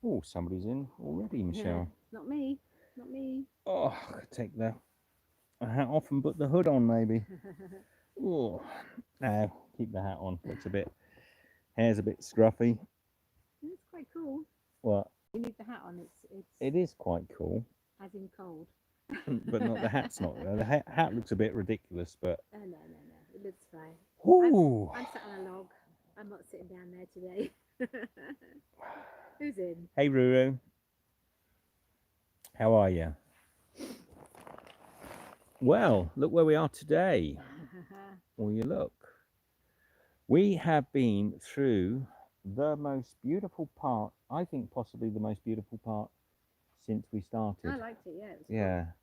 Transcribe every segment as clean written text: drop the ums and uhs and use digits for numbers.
Oh, somebody's in already, Michelle. Not me. Not me. Oh, I could take the hat off and put the hood on, maybe. Oh, no, keep the hat on. Looks a bit, hair's a bit scruffy. It's quite cool. Well, You leave the hat on. It's it is quite cool, as in cold. but not the hat's not there. The hat looks a bit ridiculous, but. Oh, no, no, no. It looks fine. Ooh. I'm sat on a log. I'm not sitting down there today. Who's in? Hey, Ruru. How are you? Well, look where we are today. Will you look? We have been through the most beautiful part, I think possibly the most beautiful part since we started. I liked it, yeah. It was Yeah. cool.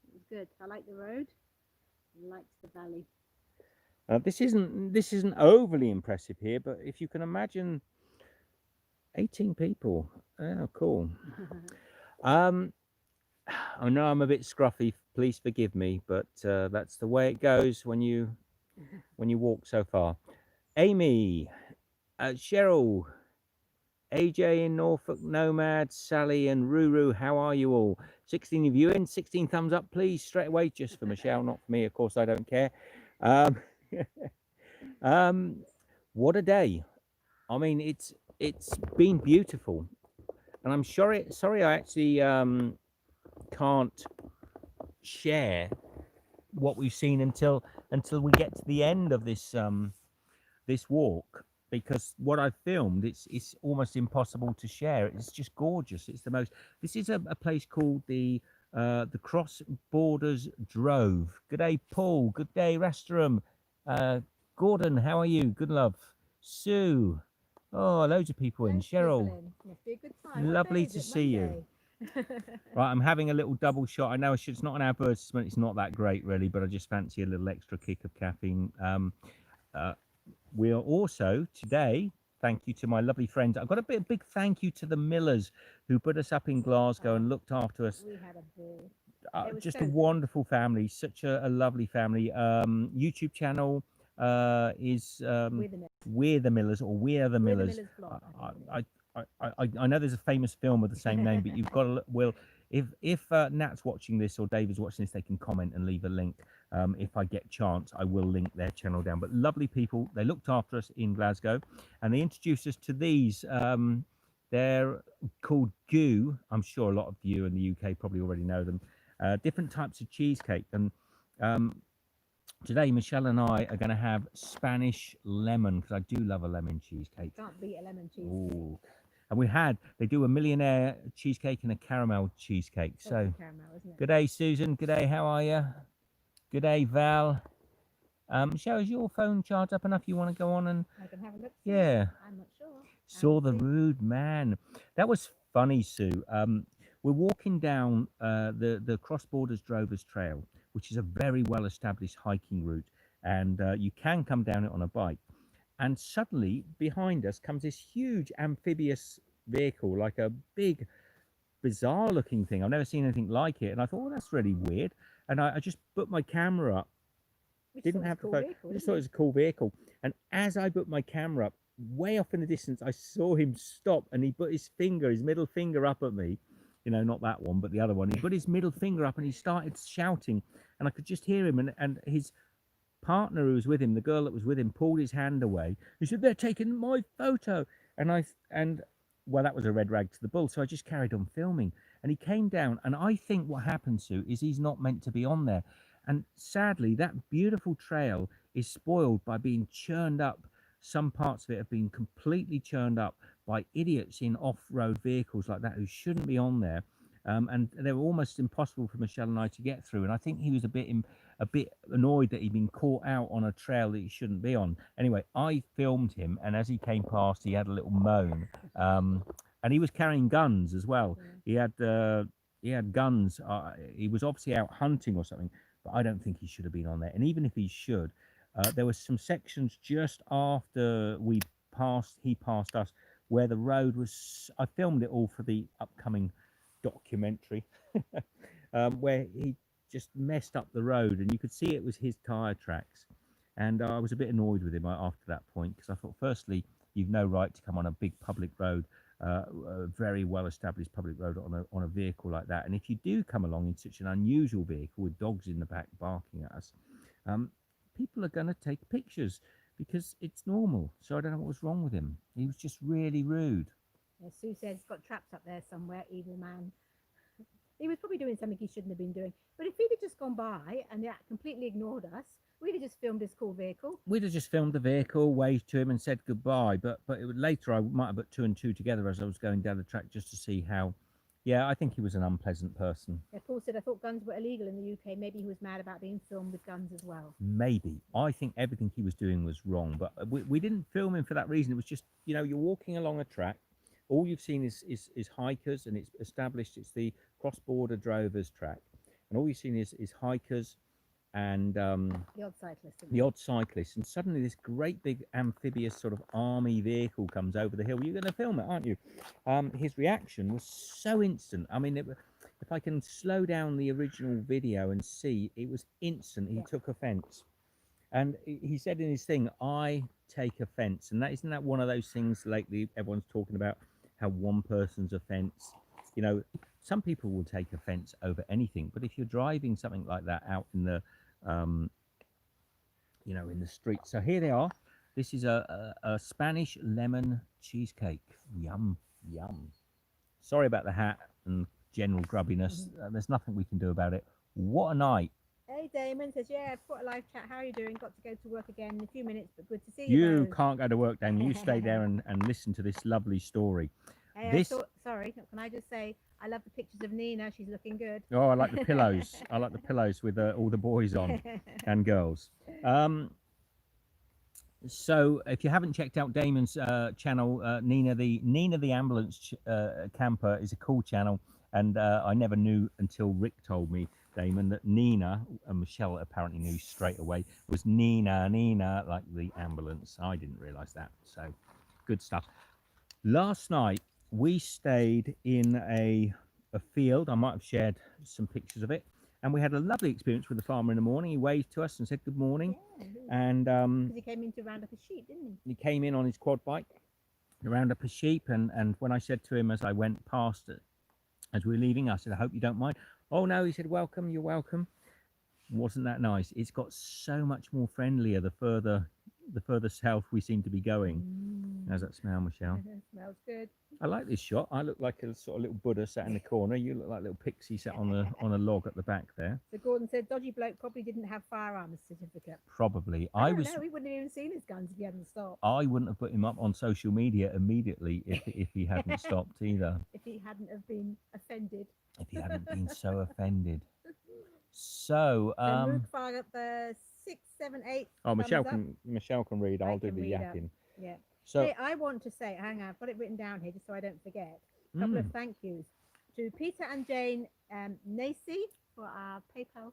It was good. I liked the road. I liked the valley. This isn't overly impressive here, but if you can imagine 18 people. Oh, cool. I know I'm a bit scruffy. Please forgive me, but that's the way it goes when you walk so far. Amy, Cheryl, AJ in Norfolk, Nomad, Sally, and Ruru. How are you all? 16 of you in. 16 thumbs up, please, straight away, just for Michelle, not for me. Of course, I don't care. Um, what a day! I mean, it's been beautiful, and I'm sorry I actually can't share what we've seen until we get to the end of this this walk, because what I filmed it's almost impossible to share. It's just gorgeous. It's the most. This is a place called the Cross Borders Drove. Good day, Paul. Good day, Restaurant. Gordon, how are you? Good love. Sue. Oh, loads of people in. Cheryl. Must be a good time. Lovely to see you. Right, I'm having a little double shot. I know it's not an advertisement. It's not that great, really, but I just fancy a little extra kick of caffeine. We'll also today, thank you to my lovely friends. I've got a big thank you to the Millers who put us up in Glasgow and looked after us. We had a ball. Just a wonderful family, such a lovely family. YouTube channel is We're the Millers, or We're the Millers. I know there's a famous film with the same name, but you've got to will if Nat's watching this or David's watching this, they can comment and leave a link. If I get chance, I will link their channel down. But lovely people, they looked after us in Glasgow, and they introduced us to these. They're called Goo. I'm sure a lot of you in the UK probably already know them. Different types of cheesecake, and today Michelle and I are going to have Spanish lemon, because I do love a lemon cheesecake. Can't beat a lemon cheesecake. Ooh. And they do a millionaire cheesecake and a caramel cheesecake. So, caramel, isn't it? Good day, Susan. Good day, how are you? Good day, Val. Michelle, is your phone charged up enough? You want to go on and... I can have a look. Yeah. I'm not sure. Saw the rude man. That was funny, Sue. We're walking down the Cross Borders Drovers Trail, which is a very well-established hiking route, and you can come down it on a bike. And suddenly, behind us comes this huge amphibious vehicle, like a big, bizarre-looking thing. I've never seen anything like it, and I thought, oh, that's really weird. And I just put my camera up. Didn't have the phone. I just thought it was a cool vehicle. And as I put my camera up, way off in the distance, I saw him stop, and he put his middle finger up at me. You know, not that one, but the other one. He put his middle finger up, and he started shouting, and I could just hear him. And his partner who was with him, the girl that was with him, pulled his hand away. He said, "They're taking my photo." And well, that was a red rag to the bull. So I just carried on filming, and he came down. And I think what happened, Sue, is he's not meant to be on there. And sadly, that beautiful trail is spoiled by being churned up. Some parts of it have been completely churned up by idiots in off-road vehicles like that who shouldn't be on there. And they were almost impossible for Michelle and I to get through. And I think he was a bit annoyed that he'd been caught out on a trail that he shouldn't be on. Anyway, I filmed him, and as he came past, he had a little moan. And he was carrying guns as well. He had guns. He was obviously out hunting or something, but I don't think he should have been on there. And even if he should, there were some sections just after he passed us, where the road was. I filmed it all for the upcoming documentary, where he just messed up the road, and you could see it was his tire tracks. And I was a bit annoyed with him after that point, because I thought, firstly, you've no right to come on a big public road a very well established public road on a vehicle like that. And if you do come along in such an unusual vehicle with dogs in the back barking at us, um, people are going to take pictures because it's normal. So I don't know what was wrong with him. He was just really rude. Yeah, Sue says he's got traps up there somewhere, evil man. He was probably doing something he shouldn't have been doing. But if he'd have just gone by and completely ignored us, we'd have just filmed his cool vehicle. We'd have just filmed the vehicle, waved to him and said goodbye. But later I might have put two and two together as I was going down the track just to see how. Yeah, I think he was an unpleasant person. Yeah, Paul said, I thought guns were illegal in the UK. Maybe he was mad about being filmed with guns as well. Maybe. I think everything he was doing was wrong. But we didn't film him for that reason. It was just, you're walking along a track. All you've seen is hikers, and it's established it's the cross-border drovers track. And all you've seen is hikers and the odd cyclist. the odd cyclist. And suddenly this great big amphibious sort of army vehicle comes over the hill. You're going to film it, aren't you? His reaction was so instant. I mean, if I can slow down the original video and see, it was instant. He took offence. And he said in his thing, I take offence. And isn't that one of those things lately everyone's talking about, how one person's offence, some people will take offence over anything. But if you're driving something like that out in the, in the street. So here they are. This is a Spanish lemon cheesecake. Yum, yum. Sorry about the hat and general grubbiness. There's nothing we can do about it. What a night. Hey, Damon says, yeah, I've got a live chat. How are you doing? Got to go to work again in a few minutes, but good to see you. You can't go to work, Damon. You stay there and listen to this lovely story. Hey, sorry, can I just say, I love the pictures of Nina. She's looking good. Oh, I like the pillows. I like the pillows with all the boys on and girls. So if you haven't checked out Damon's channel, Nina the Ambulance Camper is a cool channel. And I never knew until Rick told me, Damon, that Nina, and Michelle apparently knew straight away, was Nina, like the ambulance. I didn't realise that. So good stuff. Last night, we stayed in a field. I might have shared some pictures of it. And we had a lovely experience with the farmer in the morning. He waved to us and said good morning. Yeah, and because he came in to round up a sheep, didn't he? He came in on his quad bike to round up a sheep. And when I said to him as I went past it, as we were leaving, I said, I hope you don't mind. Oh, no, he said, welcome, you're welcome. Wasn't that nice? It's got so much more friendlier the further south we seem to be going. How's that smell, Michelle? Smells good. I like this shot. I look like a sort of little Buddha sat in the corner. You look like a little pixie sat on a log at the back there. So Gordon said, dodgy bloke probably didn't have firearms certificate. Probably. I don't know. We wouldn't have even seen his guns if he hadn't stopped. I wouldn't have put him up on social media immediately if he hadn't stopped either. If he hadn't have been offended. If he hadn't been so offended. So Luke fired up the 6, 7, 8. Oh, Michelle can read. I'll do the yakking. Yeah. So hey, I want to say, hang on, I've got it written down here just so I don't forget. A couple of thank yous to Peter and Jane Nacy for our PayPal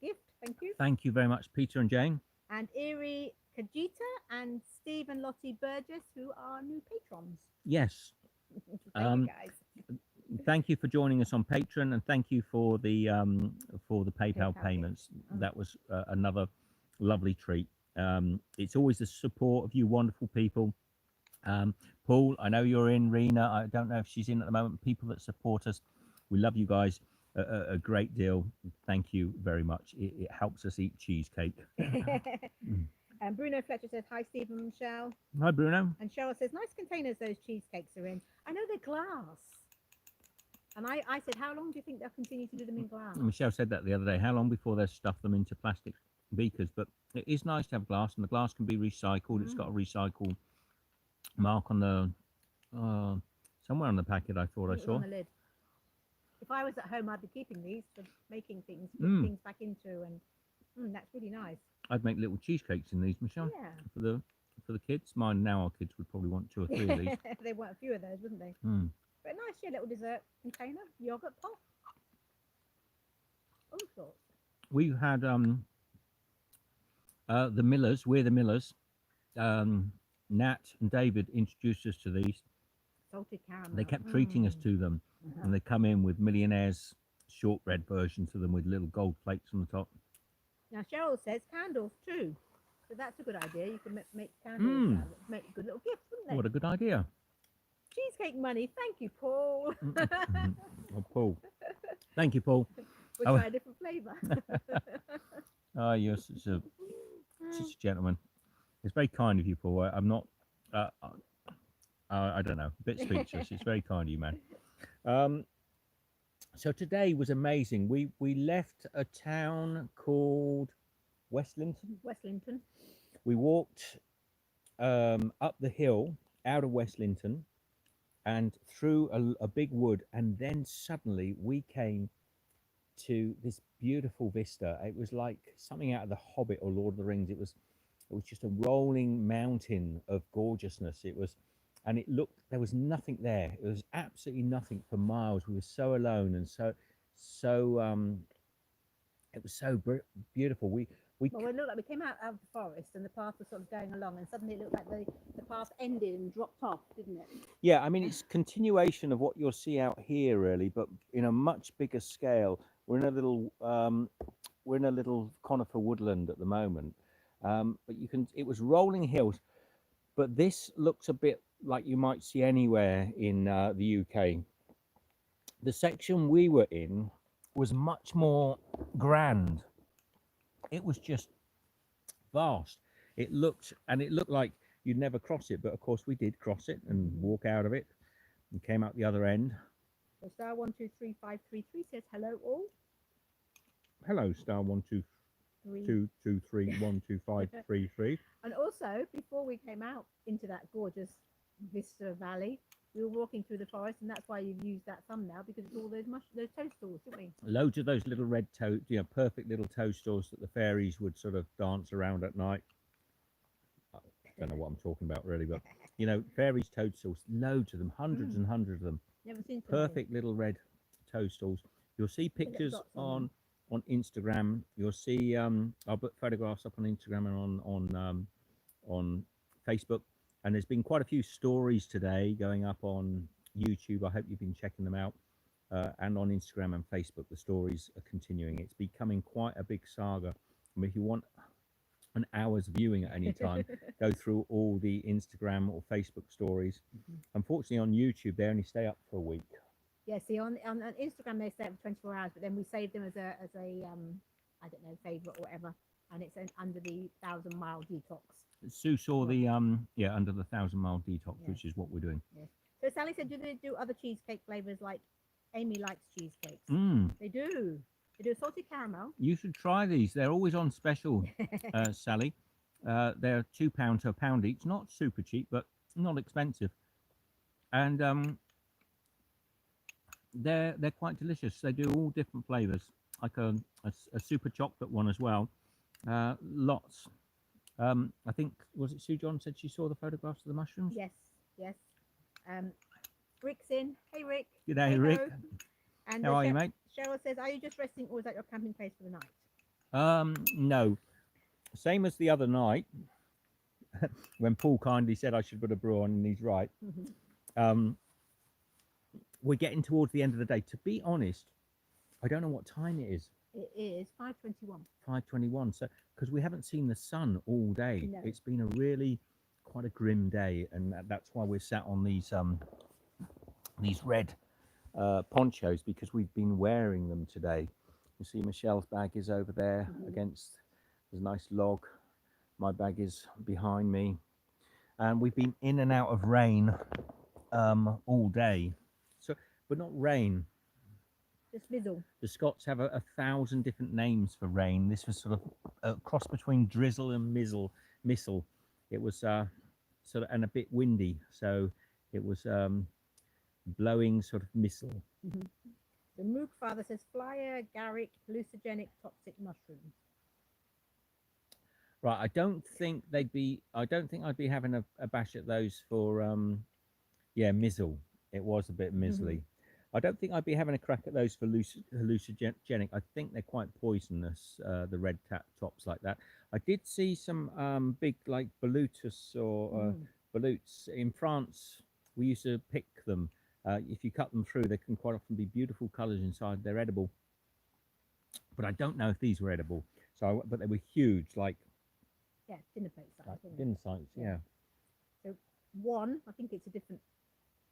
gift. Thank you. Thank you very much, Peter and Jane. And Erie Kajita and Steve and Lottie Burgess, who are new patrons. Yes. Thank you, guys. Thank you for joining us on Patreon, and thank you for the PayPal payments. That was another lovely treat. It's always the support of you wonderful people. Paul, I know you're in. Rena, I don't know if she's in at the moment. People that support us, we love you guys a great deal. Thank you very much. It helps us eat cheesecake. And Bruno Fletcher says, hi, Stephen and Michelle. Hi, Bruno. And Cheryl says, nice containers those cheesecakes are in. I know they're glass. And I said, how long do you think they'll continue to do them in glass? Michelle said that the other day. How long before they stuff them into plastic beakers? But it is nice to have glass, and the glass can be recycled. It's got a recycle mark on the somewhere on the packet. I thought I saw. On the lid. If I was at home, I'd be keeping these for making things, putting things back into, and that's really nice. I'd make little cheesecakes in these, Michelle. Yeah. For the kids. Mine now, our kids would probably want 2 or 3 of these. They want a few of those, wouldn't they? But a nice little dessert container, yogurt pot. All sorts. We had the Millers. We're the Millers. Nat and David introduced us to these. Salted caramel. They kept treating us to them, and they come in with Millionaire's shortbread versions of them with little gold flakes on the top. Now Cheryl says candles too, so that's a good idea. You can make candles, make a good little gift, wouldn't they? What a good idea! Cheesecake money. Thank you, Paul. Oh, Paul. Thank you, Paul. We'll Oh, try a different flavour. oh, you're such a gentleman. It's very kind of you, Paul. I'm not. I don't know. A bit speechless. It's very kind of you, man. So today was amazing. We left a town called West Linton. West Linton. We walked up the hill out of West Linton and through a big wood, and then suddenly we came to this beautiful vista. It was like something out of The Hobbit or Lord of the Rings. It was just a rolling mountain of gorgeousness. It was, and it looked, there was nothing there. It was absolutely nothing for miles. We were so alone and it was so beautiful. We Well, it looked like we came out of the forest and the path was sort of going along, and suddenly it looked like the path ended and dropped off, didn't it? Yeah, I mean, it's continuation of what you'll see out here, really, but in a much bigger scale. We're in a little conifer woodland at the moment, but it was rolling hills, but this looks a bit like you might see anywhere in the UK. The section we were in was much more grand. It was just vast. It looked like you'd never cross it, but of course we did cross it and walk out of it and came out the other end. So star 123533 says hello all. Hello, star 12223 And also, before we came out into that gorgeous vista valley, we were walking through the forest, and that's why you've used that thumbnail, because it's all those toadstools, didn't we? Loads of those little red perfect little toadstools that the fairies would sort of dance around at night. I don't know what I'm talking about really, but fairies toadstools, loads of them, hundreds and hundreds of them. Never seen Perfect little red toadstools. You'll see pictures on Instagram. You'll see I'll put photographs up on Instagram and on Facebook. And there's been quite a few stories today going up on YouTube. I hope you've been checking them out. And on Instagram and Facebook, the stories are continuing. It's becoming quite a big saga. I mean, if you want an hour's viewing at any time, go through all the Instagram or Facebook stories. Unfortunately, on YouTube, they only stay up for a week. Yeah, see, on Instagram, they stay up for 24 hours, but then we save them as a I don't know, favourite or whatever. And it's under the 1,000-mile detox. Sue saw the under the 1,000-mile detox, which is what we're doing. Yes. So Sally said, do they do other cheesecake flavors like Amy likes cheesecakes? They do. They do salted caramel. You should try these. They're always on special, Sally. They're £2 to £1 each. Not super cheap, but not expensive. And they're quite delicious. They do all different flavors, like a super chocolate one as well. Lots. I think, was it Sue John said she saw the photographs of the mushrooms? Yes, yes. Rick's in. Hey, Rick. G'day, hey, Rick. And how are you, mate? Cheryl says, are you just resting or is that your camping place for the night? No. Same as the other night, when Paul kindly said I should put a bra on, and he's right. We're getting towards the end of the day. To be honest, I don't know what time it is. It is 5:21. 5:21. So, because we haven't seen the sun all day, No. It's been a really quite a grim day, and that's why we're sat on these red ponchos, because we've been wearing them today. You see, Michelle's bag is over there against. There's a nice log. My bag is behind me, and we've been in and out of rain all day. So, but not rain. Just mizzle. The Scots have 1,000 different names for rain. This was sort of a cross between drizzle and missile. It was sort of, and a bit windy, so it was blowing sort of missile. The Mook father says flyer, Garrick, hallucinogenic, toxic mushrooms. Right, I don't think I'd be having a bash at those for mizzle. It was a bit mizzly. I don't think I'd be having a crack at those for hallucinogenic. I think they're quite poisonous, the red tops like that. I did see some big, like, balutus or balutes. In France, we used to pick them. If you cut them through, they can quite often be beautiful colours inside. They're edible. But I don't know if these were edible. But they were huge, like... Yeah, dinner plate size. Like dinner size, yeah. So one, I think it's a different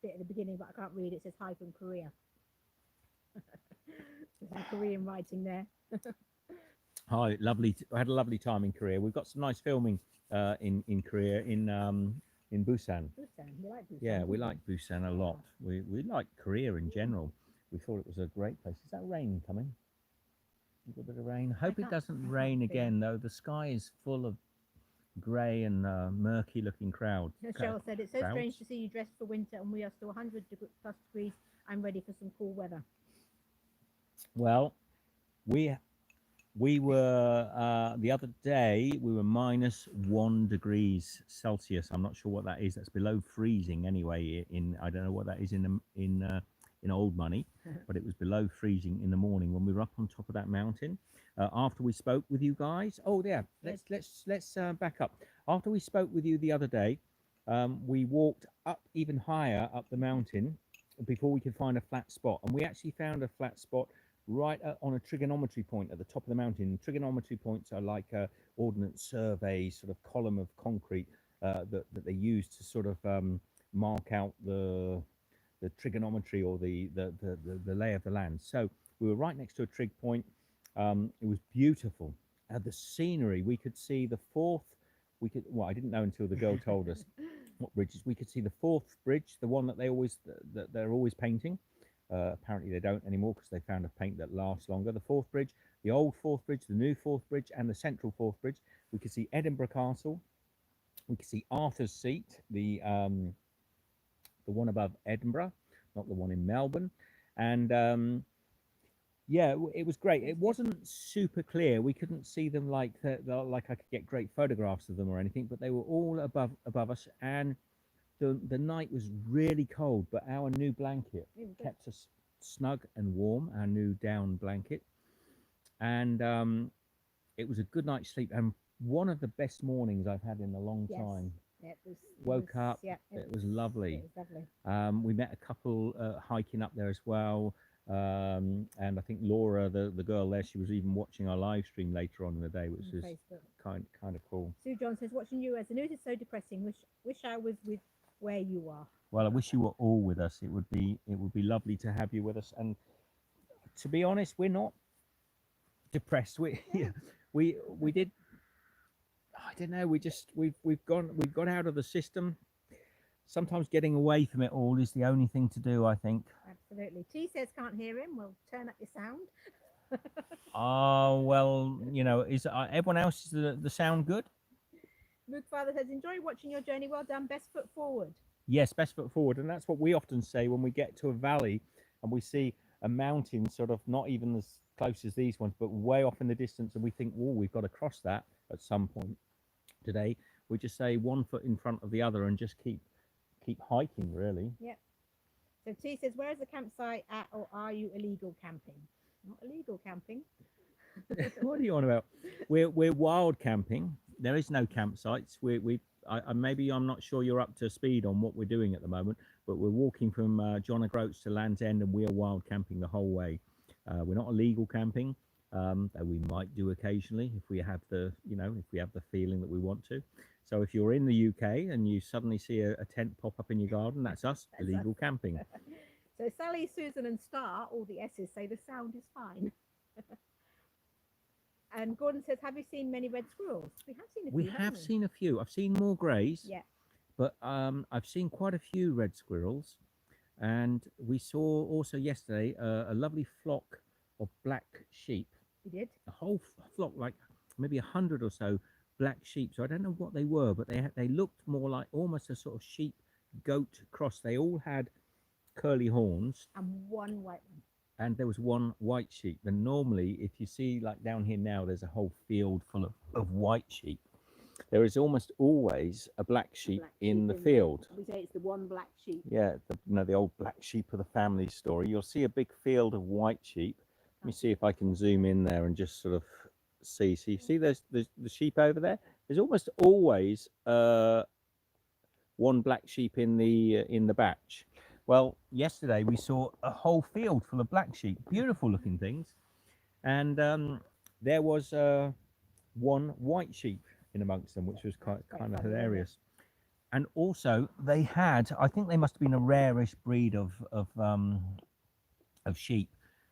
bit beginning, but I can't read it. It says hi from Korea. There's some Korean writing there. Hi, lovely. I had a lovely time in Korea. We've got some nice filming in Korea in Busan. Busan, you like Busan? Yeah, we like Busan a lot. We like Korea in general. We thought it was a great place. Is that rain coming? A little bit of rain. Hope it doesn't rain again though. The sky is full of grey and murky looking crowds. Cheryl said, it's so strange to see you dressed for winter and we are still 100 plus degrees. I'm ready for some cool weather. Well, we were the other day we were -1 degrees Celsius. I'm not sure what that is. That's below freezing anyway. I don't know what that is in old money, but it was below freezing in the morning when we were up on top of that mountain. After we spoke with you guys, oh yeah, let's back up. After we spoke with you the other day, we walked up even higher up the mountain before we could find a flat spot, and we actually found a flat spot right on a trigonometry point at the top of the mountain. Trigonometry points are like ordnance survey sort of column of concrete that they use to sort of mark out the trigonometry or the lay of the land. So we were right next to a trig point. It was beautiful. The scenery, we could see the fourth. Well, I didn't know until the girl told us what bridges. We could see the fourth bridge, the one that they're always painting. Apparently they don't anymore because they found a paint that lasts longer. The fourth bridge, the old fourth bridge, the new fourth bridge, and the central fourth bridge. We could see Edinburgh Castle. We could see Arthur's Seat, the one above Edinburgh, not the one in Melbourne. And yeah, it was great. It wasn't super clear. We couldn't see them like I could get great photographs of them or anything, but they were all above us. And the night was really cold, but our new blanket kept us snug and warm, our new down blanket. And it was a good night's sleep and one of the best mornings I've had in a long time. Woke up, it was lovely. We met a couple hiking up there as well. And I think Laura, the girl there, she was even watching our live stream later on in the day, which was kind of cool. Sue John says, watching you as the news is so depressing. Wish I was with where you are. Well, I wish you were all with us. It would be lovely to have you with us. And to be honest, we're not depressed. We did. I don't know. We've got out of the system. Sometimes getting away from it all is the only thing to do, I think. Absolutely. T says can't hear him. Well, turn up your sound. Oh, well, you know, is everyone else, is the sound good? Mook Father says, enjoy watching your journey. Well done. Best foot forward. Yes, best foot forward. And that's what we often say when we get to a valley and we see a mountain sort of not even as close as these ones, but way off in the distance. And we think, oh, we've got to cross that at some point today. We just say 1 foot in front of the other and just keep hiking, really. Yep. So T says, where is the campsite at, or are you illegal camping? Not illegal camping. What are you on about? We're wild camping. There is no campsites. Maybe I'm not sure you're up to speed on what we're doing at the moment, but we're walking from John O'Groats to Land's End, and we're wild camping the whole way. We're not illegal camping, that we might do occasionally if we have the feeling that we want to. So if you're in the UK and you suddenly see a tent pop up in your garden, that's us, illegal camping. So Sally, Susan and Star, all the S's, say the sound is fine. And Gordon says, have you seen many red squirrels? We have seen a few. We have seen a few. I've seen more greys. Yeah. But I've seen quite a few red squirrels. And we saw also yesterday a lovely flock of black sheep. We did? A whole flock, like maybe 100 or so black sheep. So I don't know what they were, but they looked more like almost a sort of sheep goat cross. They all had curly horns. And one white one. And there was one white sheep. And normally, if you see, like down here now, there's a whole field full of white sheep. There is almost always a black sheep in the field. We say it's the one black sheep. Yeah, the old black sheep of the family story. You'll see a big field of white sheep. Let me see if I can zoom in there and just sort of see. So you see there's the sheep over there? There's almost always one black sheep in the batch. Well, yesterday we saw a whole field full of black sheep, beautiful looking things, and there was one white sheep in amongst them, which was kind of hilarious. and also they had, I think they must have been a rarish breed of sheep,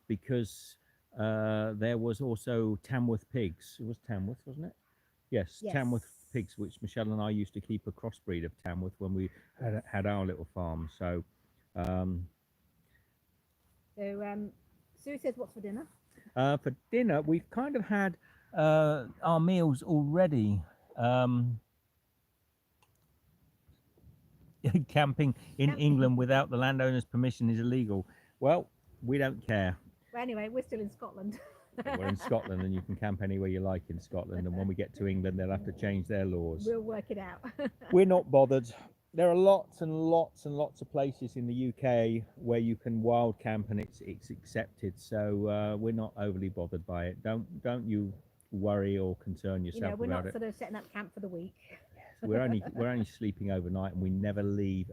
because there was also Tamworth pigs. It was Tamworth, wasn't it? Yes, Yes. Tamworth pigs, which Michelle and I used to keep a crossbreed of Tamworth when we had our little farm. So, So Sue says, what's for dinner? for dinner, we've kind of had our meals already. Camping in England without the landowner's permission is illegal. Well, we don't care. Well, anyway, we're still in Scotland. We're in Scotland, and you can camp anywhere you like in Scotland. And when we get to England, they'll have to change their laws. We'll work it out. We're not bothered. There are lots and lots and lots of places in the UK where you can wild camp, and it's accepted. So we're not overly bothered by it. Don't you worry or concern yourself we're about not it. sort of setting up camp for the week. We're only sleeping overnight, and we never leave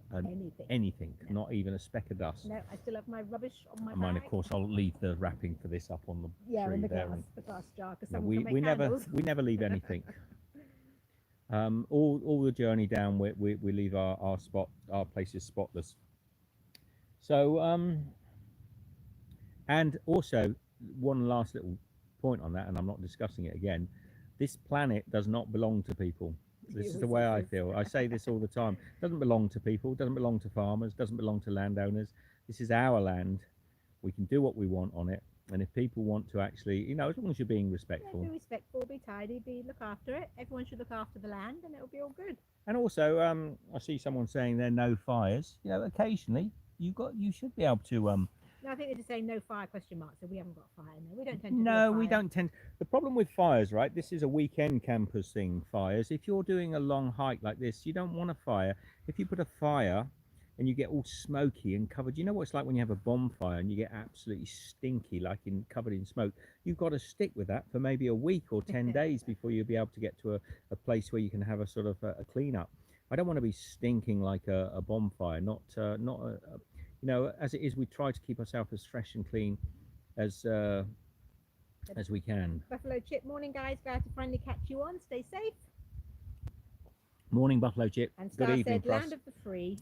anything, No. not even a speck of dust. No, I still have my rubbish on my And mine, of bag. course, I'll leave the wrapping for this up on the Yeah, tree in the there. glass jar, because No, someone can we make never candles. leave anything. All the journey down, we leave our places spotless. So and also one last little point on that, and I'm not discussing it again. This planet does not belong to people. This is the way I feel. I say this all the time. It doesn't belong to people, doesn't belong to farmers, doesn't belong to landowners. This is our land. We can do what we want on it. And if people want to actually, as long as you're being respectful. Yeah, be respectful, be tidy, look after it. Everyone should look after the land, and it'll be all good. And also, I see someone saying there are no fires. Occasionally you should be able to No, I think they're just saying no fire ? So we haven't got fire. No, we don't tend to. No, we don't tend. The problem with fires, right? This is a weekend campers thing. Fires. If you're doing a long hike like this, you don't want a fire. If you put a fire and you get all smoky and covered, you know what it's like when you have a bonfire and you get absolutely stinky, covered in smoke. You've got to stick with that for maybe a week or 10 days before you'll be able to get to a place where you can have a sort of a clean up. I don't want to be stinking like a bonfire. Not as it is, we try to keep ourselves as fresh and clean as we can. Buffalo Chip, morning guys, glad to finally catch you on. Stay safe. Morning, Buffalo Chip. And Star Good evening, said, land of the free.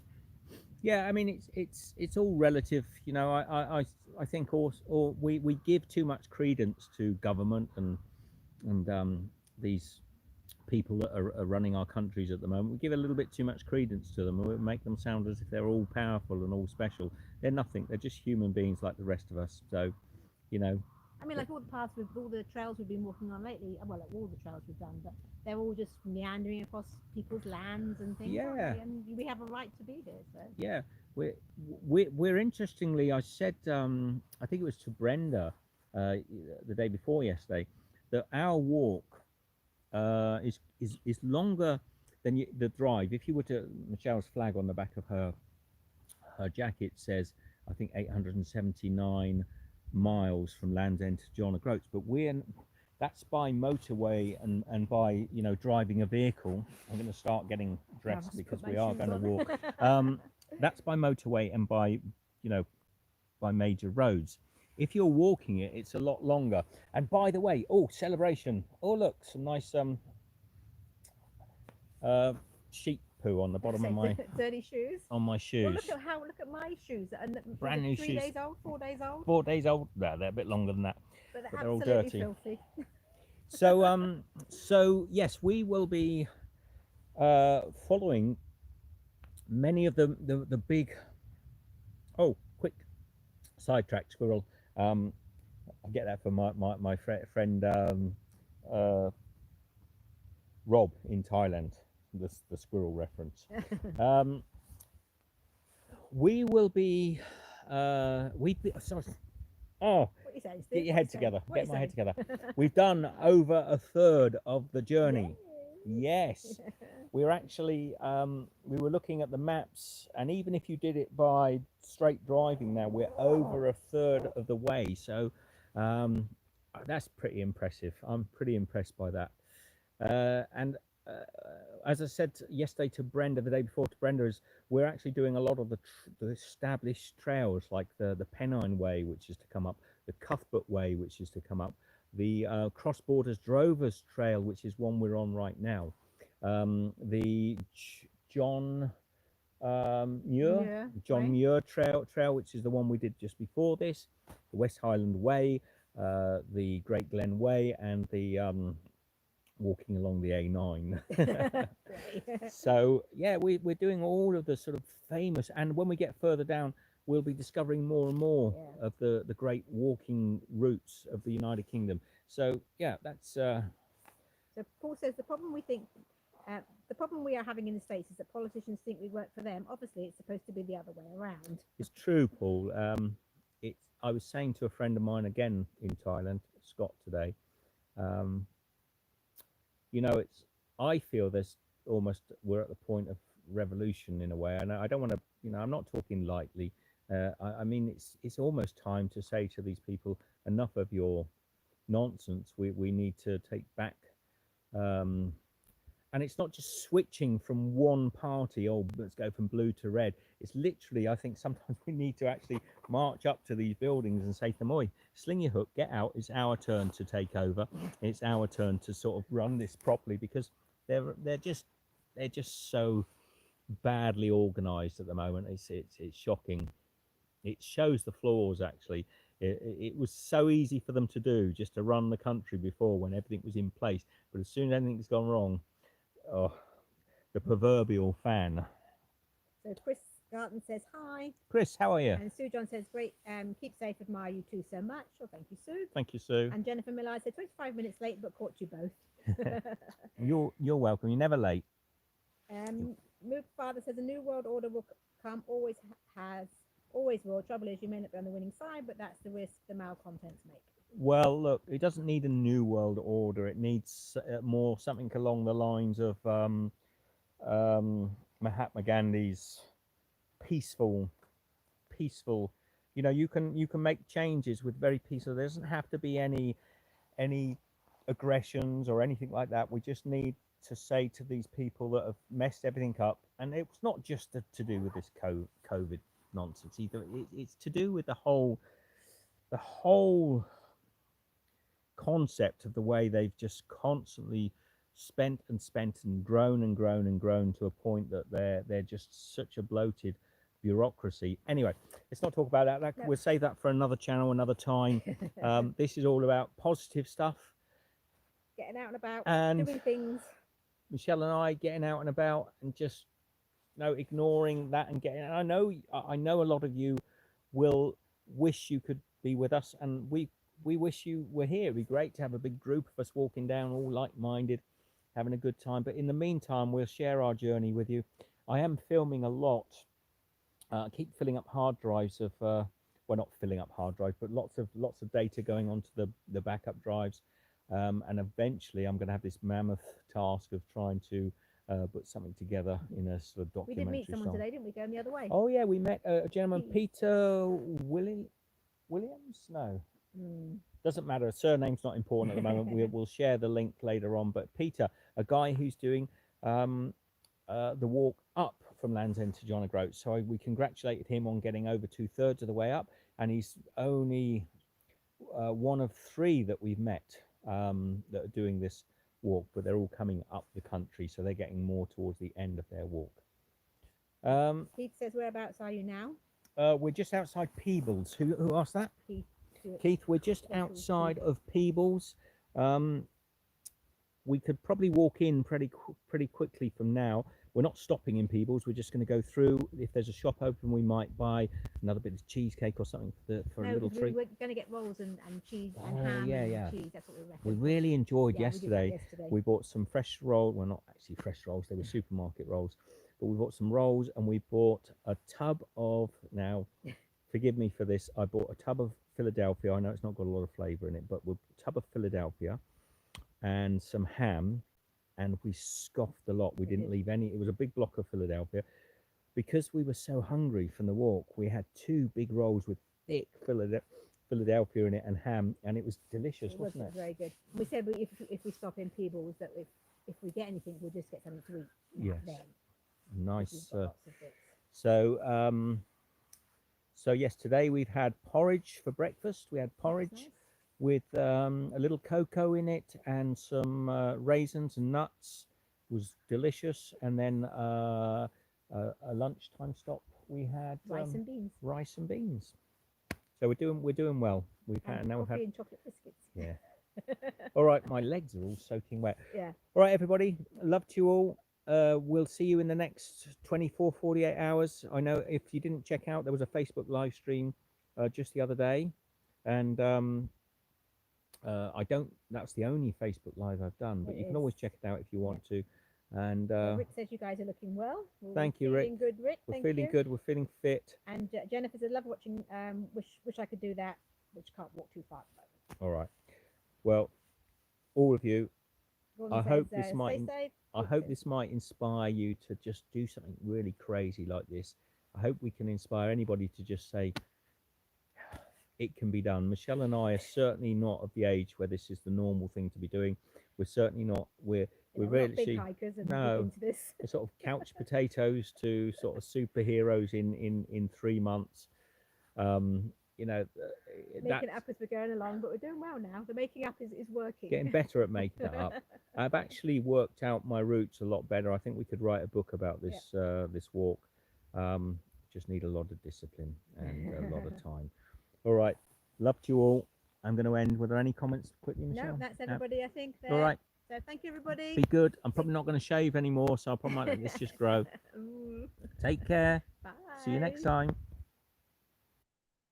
Yeah, I mean it's all relative. I think also we give too much credence to government and these people that are running our countries at the moment. We give a little bit too much credence to them, and we make them sound as if they're all powerful and all special. They're nothing. They're just human beings like the rest of us. So, I mean, like all the trails we've been walking on lately. Well, like all the trails we've done, but they're all just meandering across people's lands and things. Yeah. Aren't they? And we have a right to be there. So. Yeah, we're interestingly, I said, I think it was to Brenda the day before yesterday, that our walk is longer than the drive. If you were to, Michelle's flag on the back of her jacket says, I think 879 miles from Land's End to John O'Groats, but that's by motorway and by driving a vehicle. I'm going to start getting dressed because we are going to walk. That's by motorway and by major roads. If you're walking it, it's a lot longer. And by the way, celebration. Oh, look, some nice sheep poo on the bottom of my dirty shoes. On my shoes. Well, look at my shoes. Brand new 3 shoes. days old, 4 days old. 4 days old. They're a bit longer than that. But they're all absolutely dirty. Filthy. So yes, we will be following many of the big. Oh, quick sidetrack, squirrel. I get that from my friend Rob in Thailand. The squirrel reference. We will be. Sorry. Oh, What you saying, Steve? get your head together. What Get you my head saying? together. We've done over a third of the journey. Yes, we're actually. We were looking at the maps, and even if you did it by straight driving, now we're over a third of the way. So that's pretty impressive. I'm pretty impressed by that. And as I said yesterday to Brenda, the day before to Brenda, is we're actually doing a lot of the established trails, like the Pennine Way, which is to come up, the Cuthbert Way, which is to come up, the Cross Borders Drovers Trail, which is one we're on right now, the John Muir, Yeah, John right. Muir Trail, which is the one we did just before this, the West Highland Way, the Great Glen Way, and the walking along the A9. Great. So yeah, we're doing all of the sort of famous, and when we get further down, we'll be discovering more and more Yeah. of the great walking routes of the United Kingdom. So yeah, that's So Paul says the problem we are having in the States is that politicians think we work for them. Obviously, it's supposed to be the other way around. it's true, Paul. It's I was saying to a friend of mine again in Thailand, Scott, today. Um, you know, it's I feel there's almost we're at the point of revolution in a way, and I don't want to, I'm not talking lightly. I mean, it's almost time to say to these people, enough of your nonsense. We need to take back. Um, and it's not just switching from one party, oh, let's go from blue to red. It's literally, I think sometimes we need to actually march up to these buildings and say to them, oi, sling your hook, get out, it's our turn to take over. It's our turn to sort of run this properly, because they're just so badly organized at the moment. It's shocking. It shows the flaws, actually. It was so easy for them to do, just to run the country before, when everything was in place, but as soon as anything's gone wrong, oh, the proverbial fan. So Chris Garton says hi, Chris, how are you? and Sue John says great. Keep safe. Admire you two so much. Well, thank you, Sue. Thank you, Sue. And Jennifer Miller said 25 minutes late, but caught you both. You're welcome. You're never late. Mook Father says a new world order will come. Always will. Trouble is, you may not be on the winning side, but that's the risk the malcontents make. Well, look, it doesn't need a new world order. It needs more something along the lines of Mahatma Gandhi's peaceful. You can make changes with very peaceful. There doesn't have to be any aggressions or anything like that. We just need to say to these people that have messed everything up, and it's not just to do with this COVID nonsense either. It's to do with the whole concept of the way they've just constantly spent and grown to a point that they're just such a bloated bureaucracy. Anyway, let's not talk about that. No. We'll save that for another channel, another time. This is all about positive stuff. Getting out and about, And doing things. Michelle and I getting out and about, and just ignoring that and getting. I know a lot of you will wish you could be with us, and we wish you were here. It'd be great to have a big group of us walking down, all like-minded, having a good time. But in the meantime, we'll share our journey with you. I am filming a lot. I keep filling up hard drives of well, not filling up hard drives, but lots of data going onto the backup drives. And eventually I'm going to have this mammoth task of trying to put something together in a sort of We documentary did meet someone style. today, didn't we? Going the other way. Oh yeah, we met a gentleman, Pete. Peter Williams. No, doesn't matter. Surname's not important at the moment. We'll share the link later on. But Peter, a guy who's doing the walk up from Land's End to John O'Groats. So we congratulated him on getting over 2/3 of the way up, and he's only one of 3 that we've met that are doing this walk, but they're all coming up the country, so they're getting more towards the end of their walk. Keith says, whereabouts are you now? We're just outside Peebles. Who asked that? Keith. Keith, we're just outside of Peebles. We could probably walk in pretty quickly from now. We're not stopping in Peebles. We're just going to go through. If there's a shop open, we might buy another bit of cheesecake or something for a little treat. We're going to get rolls and cheese and ham and cheese. That's what we reckon. We really enjoyed yesterday. We did that yesterday. We bought some fresh rolls. Well, not actually fresh rolls. They were supermarket rolls. But we bought some rolls, and we bought a tub of, now, forgive me for this, I bought a tub of Philadelphia. I know it's not got a lot of flavour in it, but a tub of Philadelphia and some ham, and we scoffed a lot. We didn't leave any. It was a big block of Philadelphia. Because we were so hungry from the walk, we had 2 big rolls with thick Philadelphia in it and ham, and it was delicious, wasn't it? Very good. We said if we stop in Peebles, that if we get anything, we'll just get something to eat. Yes. Then. Nice. So yes, today we've had porridge for breakfast. We had porridge with a little cocoa in it and some raisins and nuts, was delicious. And then a lunchtime stop, we had Rice and beans. rice and beans. So we're doing well. We've And had now we've coffee had and chocolate biscuits. yeah. All right, my legs are all soaking wet. Yeah. All right, everybody, love to you all. We'll see you in the next 24, 48 hours. I know if you didn't check out, there was a Facebook live stream just the other day, and that's the only Facebook live I've done, but It you can is. always check it out if you want to. And Rick says you guys are looking well. thank you, Rick. Feeling good, Rick. We're Thank feeling you. good. We're feeling fit. And Jennifer says, love watching. Wish I could do that, which can't walk too far. All right. Well, all of you, Gordon I says, hope this stay might. safe. I Good hope too. this might inspire you to just do something really crazy like this. I hope we can inspire anybody to just say, it can be done. Michelle and I are certainly not of the age where this is the normal thing to be doing. We're certainly not. We're We're really not big hikers and no. into this. We're sort of couch potatoes to sort of superheroes in 3 months. You know, Making it up as we're going along, but we're doing well now. The making up is working. getting better at making it up. I've actually worked out my routes a lot better. I think we could write a book about this this walk. Just need a lot of discipline and a lot of time. All right, love to you all. I'm going to end. Were there any comments quickly, Michelle? No, that's everybody. I think. There. All right. So thank you, everybody. Be good. I'm probably not going to shave anymore, so I'll probably let this just grow. Take care. Bye. See you next time.